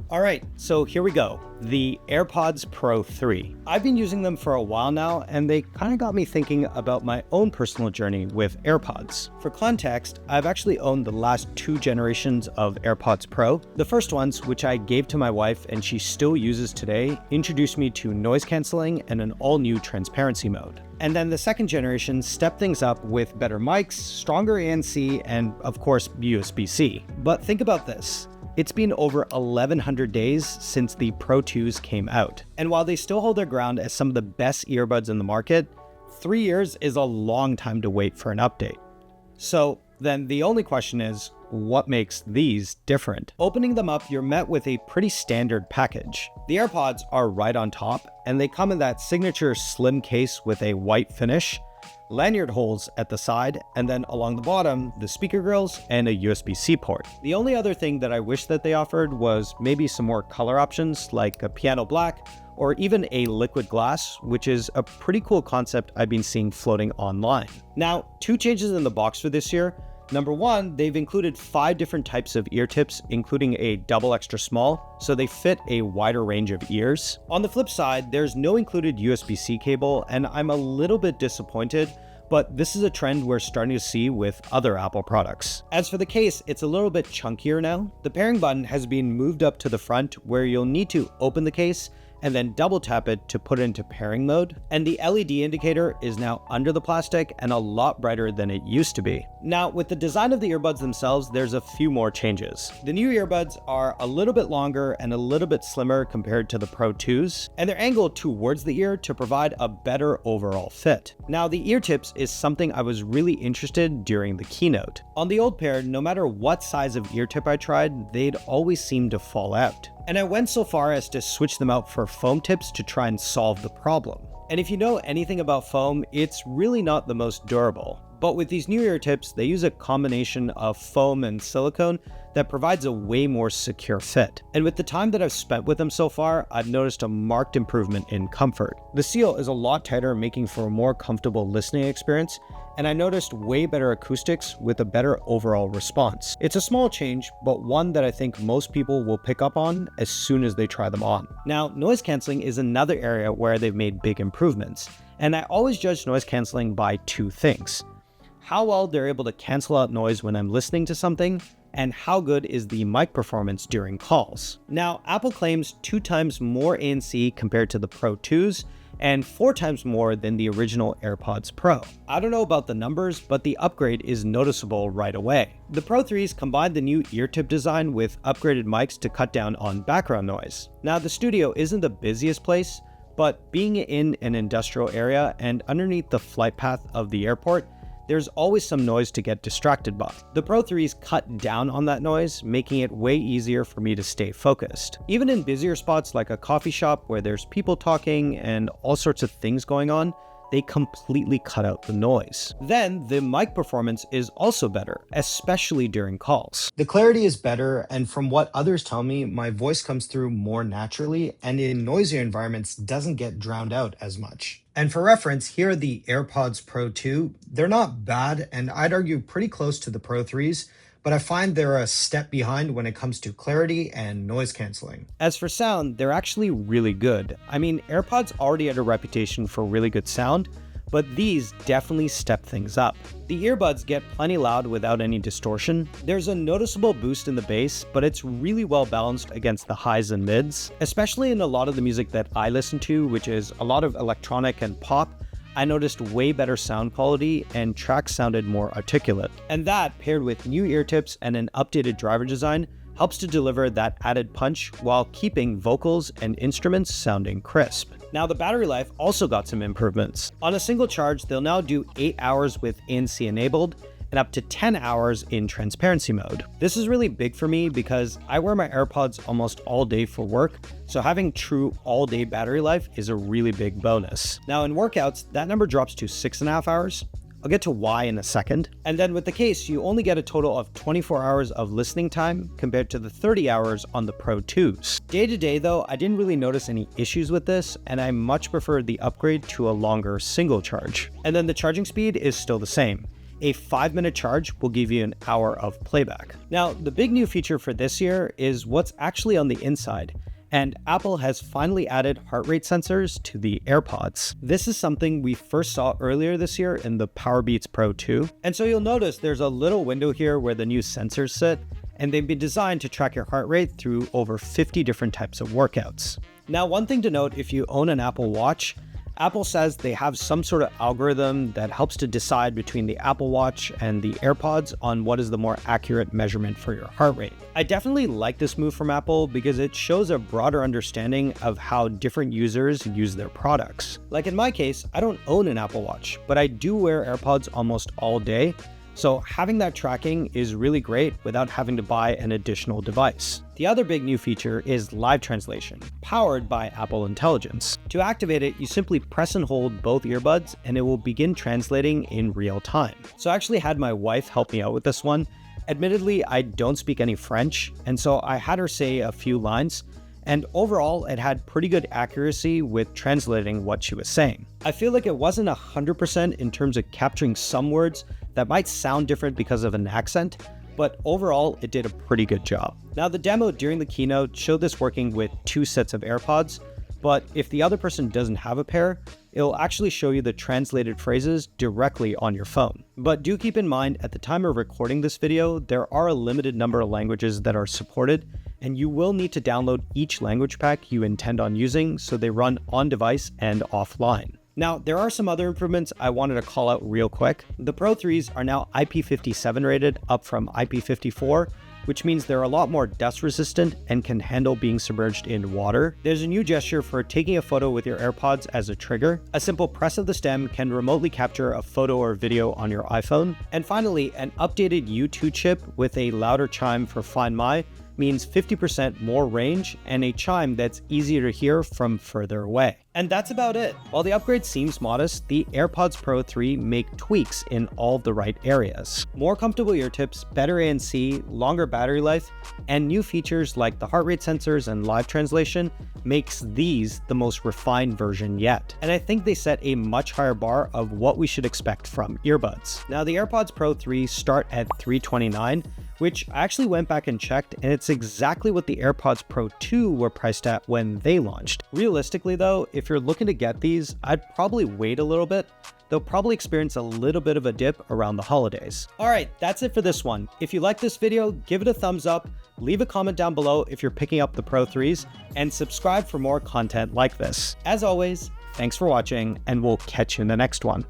All right, so here we go. The AirPods Pro 3. I've been using them for a while now, and they kind of got me thinking about my own personal journey with AirPods. For context, I've actually owned the last 2 generations of AirPods Pro. The first ones, which I gave to my wife and she still uses today, introduced me to noise canceling and an all-new transparency mode. And then the second generation stepped things up with better mics, stronger ANC, and of course USB-C. But think about this. It's been over 1,100 days since the Pro 2s came out. And while they still hold their ground as some of the best earbuds in the market, 3 years is a long time to wait for an update. So then the only question is, what makes these different? Opening them up, you're met with a pretty standard package. The AirPods are right on top, and they come in that signature slim case with a white finish, lanyard holes at the side, and then along the bottom, the speaker grills and a USB-C port. The only other thing that I wish that they offered was maybe some more color options like a piano black or even a liquid glass, which is a pretty cool concept I've been seeing floating online. Now, 2 changes in the box for this year. Number 1, they've included 5 different types of ear tips, including a double extra small, so they fit a wider range of ears. On the flip side, there's no included USB-C cable, and I'm a little bit disappointed, but this is a trend we're starting to see with other Apple products. As for the case, it's a little bit chunkier now. The pairing button has been moved up to the front where you'll need to open the case and then double tap it to put it into pairing mode. And the LED indicator is now under the plastic and a lot brighter than it used to be. Now, with the design of the earbuds themselves, there's a few more changes. The new earbuds are a little bit longer and a little bit slimmer compared to the Pro 2s, and they're angled towards the ear to provide a better overall fit. Now, the ear tips is something I was really interested in during the keynote. On the old pair, no matter what size of ear tip I tried, they'd always seem to fall out. And I went so far as to switch them out for foam tips to try and solve the problem. And if you know anything about foam, it's really not the most durable. But with these new ear tips, they use a combination of foam and silicone that provides a way more secure fit. And with the time that I've spent with them so far, I've noticed a marked improvement in comfort. The seal is a lot tighter, making for a more comfortable listening experience, and I noticed way better acoustics with a better overall response. It's a small change, but one that I think most people will pick up on as soon as they try them on. Now, noise canceling is another area where they've made big improvements, and I always judge noise canceling by 2 things. How well they're able to cancel out noise when I'm listening to something, and how good is the mic performance during calls. Now, Apple claims 2 times more ANC compared to the Pro 2s, and 4 times more than the original AirPods Pro. I don't know about the numbers, but the upgrade is noticeable right away. The Pro 3s combined the new ear tip design with upgraded mics to cut down on background noise. Now, the studio isn't the busiest place, but being in an industrial area and underneath the flight path of the airport, there's always some noise to get distracted by. The Pro 3s cut down on that noise, making it way easier for me to stay focused. Even in busier spots like a coffee shop where there's people talking and all sorts of things going on, they completely cut out the noise. Then the mic performance is also better, especially during calls. The clarity is better, and from what others tell me, my voice comes through more naturally and in noisier environments doesn't get drowned out as much. And for reference, here are the AirPods Pro 2. They're not bad, and I'd argue pretty close to the Pro 3s, but I find they're a step behind when it comes to clarity and noise canceling. As for sound, they're actually really good. I mean, AirPods already had a reputation for really good sound, but these definitely step things up. The earbuds get plenty loud without any distortion. There's a noticeable boost in the bass, but it's really well balanced against the highs and mids. Especially in a lot of the music that I listen to, which is a lot of electronic and pop, I noticed way better sound quality and tracks sounded more articulate. And that, paired with new ear tips and an updated driver design, helps to deliver that added punch while keeping vocals and instruments sounding crisp. Now, the battery life also got some improvements. On a single charge, they'll now do 8 hours with ANC enabled and up to 10 hours in transparency mode. This is really big for me because I wear my AirPods almost all day for work, so having true all-day battery life is a really big bonus. Now, in workouts, that number drops to 6.5 hours. I'll get to why in a second. And then with the case, you only get a total of 24 hours of listening time compared to the 30 hours on the Pro 2s. Day to day though, I didn't really notice any issues with this, and I much preferred the upgrade to a longer single charge. And then the charging speed is still the same. A 5-minute charge will give you an hour of playback. Now, the big new feature for this year is what's actually on the inside. And Apple has finally added heart rate sensors to the AirPods. This is something we first saw earlier this year in the Powerbeats Pro 2. And so you'll notice there's a little window here where the new sensors sit, and they've been designed to track your heart rate through over 50 different types of workouts. Now, one thing to note if you own an Apple Watch, Apple says they have some sort of algorithm that helps to decide between the Apple Watch and the AirPods on what is the more accurate measurement for your heart rate. I definitely like this move from Apple because it shows a broader understanding of how different users use their products. Like in my case, I don't own an Apple Watch, but I do wear AirPods almost all day. So having that tracking is really great without having to buy an additional device. The other big new feature is live translation, powered by Apple Intelligence. To activate it, you simply press and hold both earbuds and it will begin translating in real time. So I actually had my wife help me out with this one. Admittedly, I don't speak any French, and so I had her say a few lines, and overall it had pretty good accuracy with translating what she was saying. I feel like it wasn't 100% in terms of capturing some words that might sound different because of an accent, but overall it did a pretty good job. Now, the demo during the keynote showed this working with 2 sets of AirPods, but if the other person doesn't have a pair, it'll actually show you the translated phrases directly on your phone. But do keep in mind, at the time of recording this video, there are a limited number of languages that are supported, and you will need to download each language pack you intend on using so they run on device and offline. Now, there are some other improvements I wanted to call out real quick. The Pro 3s are now IP57 rated, up from IP54, which means they're a lot more dust resistant and can handle being submerged in water. There's a new gesture for taking a photo with your AirPods as a trigger. A simple press of the stem can remotely capture a photo or video on your iPhone. And finally, an updated U2 chip with a louder chime for Find My means 50% more range and a chime that's easier to hear from further away. And that's about it. While the upgrade seems modest, the AirPods Pro 3 make tweaks in all the right areas. More comfortable ear tips, better ANC, longer battery life, and new features like the heart rate sensors and live translation makes these the most refined version yet. And I think they set a much higher bar of what we should expect from earbuds. Now, the AirPods Pro 3 start at $329, which I actually went back and checked, and it's exactly what the AirPods Pro 2 were priced at when they launched. Realistically though, if you're looking to get these, I'd probably wait a little bit. They'll probably experience a little bit of a dip around the holidays. Alright, that's it for this one. If you like this video, give it a thumbs up, leave a comment down below if you're picking up the Pro 3s, and subscribe for more content like this. As always, thanks for watching, and we'll catch you in the next one.